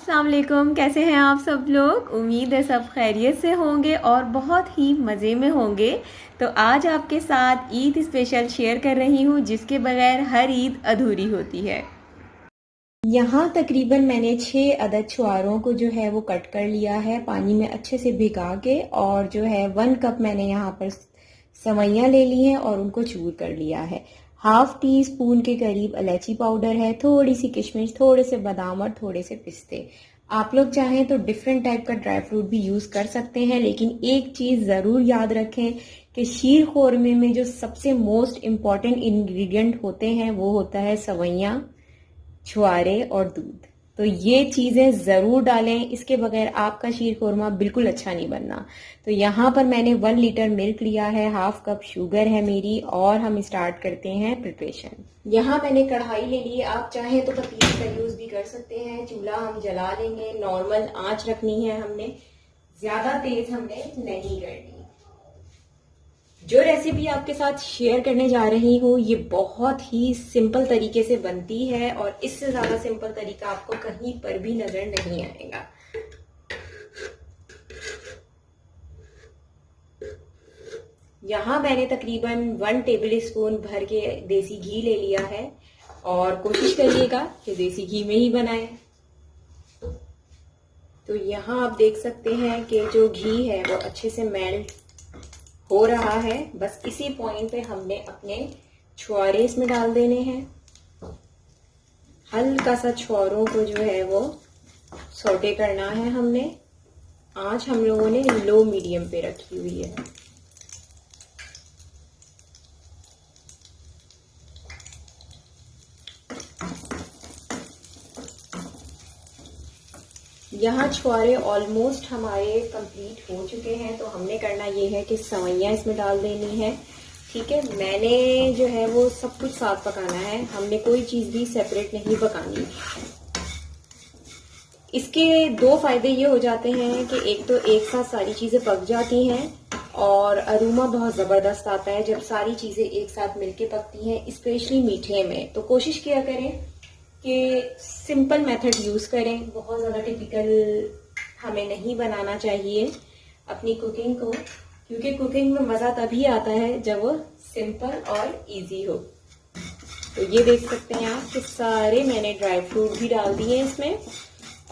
अस्सलाम वालेकुम। कैसे हैं आप सब लोग? उम्मीद है सब खैरियत से होंगे और बहुत ही मज़े में होंगे। तो आज आपके साथ ईद स्पेशल शेयर कर रही हूँ, जिसके बगैर हर ईद अधूरी होती है। यहाँ तकरीबन मैंने 6 अदद छुआरों को जो है वो कट कर लिया है पानी में अच्छे से भिगा के, और जो है 1 कप मैंने यहाँ पर सवैयाँ ले ली हैं और उनको चूर कर लिया है। हाफ टी स्पून के करीब इलायची पाउडर है, थोड़ी सी किशमिश, थोड़े से बादाम और थोड़े से पिस्ते। आप लोग चाहें तो डिफरेंट टाइप का ड्राई फ्रूट भी यूज़ कर सकते हैं, लेकिन एक चीज़ ज़रूर याद रखें कि शीर खोरमे में जो सबसे मोस्ट इम्पॉर्टेंट इंग्रेडिएंट होते हैं वो होता है सवैयाँ, छुआरे और दूध। तो ये चीज़ें ज़रूर डालें, इसके बगैर आपका शीर खोरमा बिल्कुल अच्छा नहीं बनना। तो यहाँ पर मैंने 1 लीटर मिल्क लिया है, हाफ कप शुगर है मेरी, और हम स्टार्ट करते हैं प्रिपरेशन। यहाँ मैंने कढ़ाई ले ली है, आप चाहें तो पतीले का यूज़ भी कर सकते हैं। चूल्हा हम जला लेंगे, नॉर्मल आंच रखनी है हमने, ज़्यादा तेज हमने नहीं करनी। जो रेसिपी आपके साथ शेयर करने जा रही हूँ ये बहुत ही सिंपल तरीके से बनती है, और इससे ज़्यादा सिंपल तरीका आपको कहीं पर भी नज़र नहीं आएगा। यहाँ मैंने तकरीबन 1 टेबल स्पून भर के देसी घी ले लिया है, और कोशिश करिएगा कि देसी घी में ही बनाएं। तो यहाँ आप देख सकते हैं कि जो घी है वो अच्छे से मेल्ट हो रहा है। बस इसी पॉइंट पे हमने अपने छुआरे इसमें डाल देने हैं। हल्का सा छुआरों को जो है वो सौटे करना है हमने। आंच हम लोगों ने लो मीडियम पे रखी हुई है। यहाँ छुआरे ऑलमोस्ट हमारे कंप्लीट हो चुके हैं, तो हमने करना ये है कि सवैयाँ इसमें डाल देनी है। ठीक है, मैंने जो है वो सब कुछ साथ पकाना है, हमने कोई चीज़ भी सेपरेट नहीं पकानी। इसके 2 फायदे ये हो जाते हैं कि एक तो एक साथ सारी चीज़ें पक जाती हैं, और अरोमा बहुत ज़बरदस्त आता है जब सारी चीज़ें एक साथ मिलके पकती हैं, स्पेशली मीठे में। तो कोशिश किया करें कि सिंपल मेथड यूज़ करें, बहुत ज़्यादा टिपिकल हमें नहीं बनाना चाहिए अपनी कुकिंग को, क्योंकि कुकिंग में मज़ा तभी आता है जब वो सिंपल और इजी हो। तो ये देख सकते हैं आप कि सारे मैंने ड्राई फ्रूट भी डाल दिए इसमें,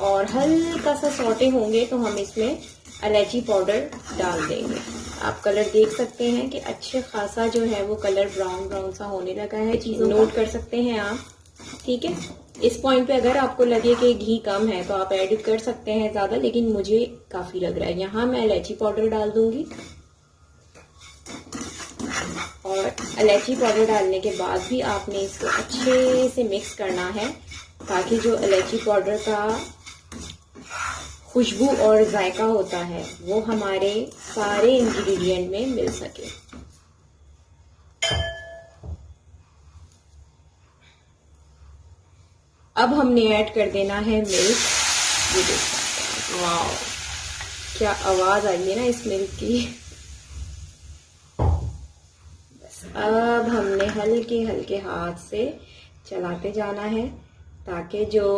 और हल्का सा सौटे होंगे तो हम इसमें इलायची पाउडर डाल देंगे। आप कलर देख सकते हैं कि अच्छे खासा जो है वो कलर ब्राउन ब्राउन सा होने लगा है। चीज़ों नोट कर सकते हैं आप। ठीक है, इस पॉइंट पे अगर आपको लगे कि घी कम है तो आप ऐड कर सकते हैं ज़्यादा, लेकिन मुझे काफ़ी लग रहा है। यहाँ मैं इलायची पाउडर डाल दूंगी, और इलायची पाउडर डालने के बाद भी आपने इसको अच्छे से मिक्स करना है, ताकि जो इलायची पाउडर का खुशबू और जायका होता है वो हमारे सारे इंग्रेडिएंट में मिल सके। अब हमने ऐड कर देना है मिल्क। ये देख सकते हैं, वाह क्या आवाज आई है ना इस मिल्क की। बस अब हमने हल्के हल्के हाथ से चलाते जाना है, ताकि जो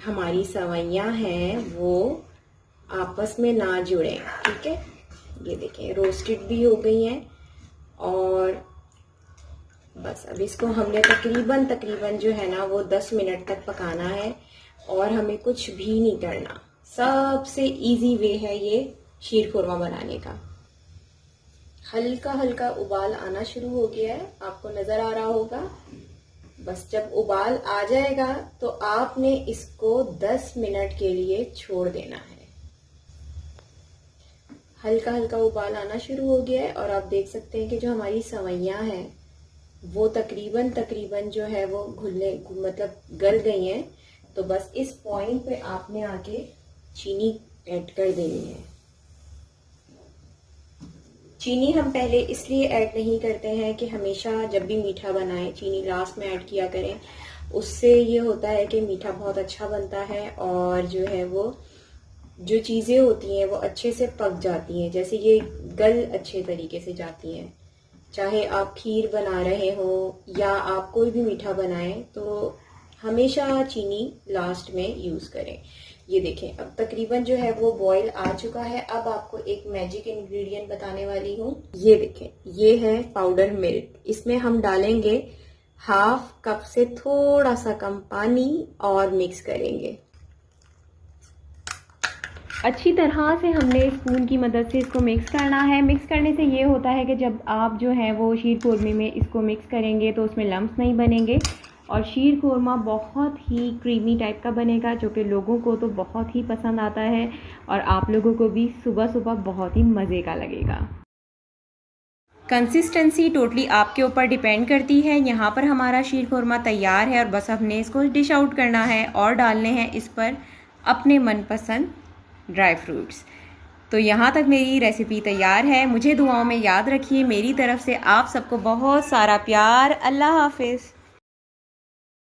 हमारी सवैयाँ हैं वो आपस में ना जुड़े। ठीक है, ये देखें रोस्टेड भी हो गई हैं, और बस अब इसको हमने तकरीबन जो है ना वो 10 मिनट तक पकाना है, और हमें कुछ भी नहीं करना। सबसे इजी वे है ये शीर खुरमा बनाने का। हल्का हल्का उबाल आना शुरू हो गया है, आपको नजर आ रहा होगा। बस जब उबाल आ जाएगा तो आपने इसको 10 मिनट के लिए छोड़ देना है। हल्का हल्का उबाल आना शुरू हो गया है, और आप देख सकते हैं कि जो हमारी सवैयाँ हैं वो तकरीबन जो है वो घुलने मतलब गल गई हैं। तो बस इस पॉइंट पे आपने आके चीनी ऐड कर देनी है। चीनी हम पहले इसलिए ऐड नहीं करते हैं कि हमेशा जब भी मीठा बनाएं चीनी लास्ट में ऐड किया करें। उससे ये होता है कि मीठा बहुत अच्छा बनता है, और जो है वो जो चीज़ें होती हैं वो अच्छे से पक जाती हैं, जैसे ये गल अच्छे तरीके से जाती हैं। चाहे आप खीर बना रहे हो या आप कोई भी मीठा बनाएं, तो हमेशा चीनी लास्ट में यूज़ करें। ये देखें अब तकरीबन जो है वो बॉईल आ चुका है। अब आपको एक मैजिक इंग्रेडिएंट बताने वाली हूँ। ये देखें, ये है पाउडर मिल्क। इसमें हम डालेंगे हाफ कप से थोड़ा सा कम पानी और मिक्स करेंगे। अच्छी तरह से हमने स्पून की मदद से इसको मिक्स करना है। मिक्स करने से ये होता है कि जब आप जो है वो शीर कोरमे में इसको मिक्स करेंगे तो उसमें लम्स नहीं बनेंगे और शीर कोरमा बहुत ही क्रीमी टाइप का बनेगा, जो कि लोगों को तो बहुत ही पसंद आता है और आप लोगों को भी सुबह सुबह बहुत ही मज़े का लगेगा। कंसिस्टेंसी टोटली आपके ऊपर डिपेंड करती है। यहाँ पर हमारा शीर कोरमा तैयार है और बस हमने इसको डिश आउट करना है और डालने हैं इस पर अपने मनपसंद ड्राई फ्रूट्स। तो यहाँ तक मेरी रेसिपी तैयार है। मुझे दुआओं में याद रखिए। मेरी तरफ से आप सबको बहुत सारा प्यार। अल्लाह हाफिज़।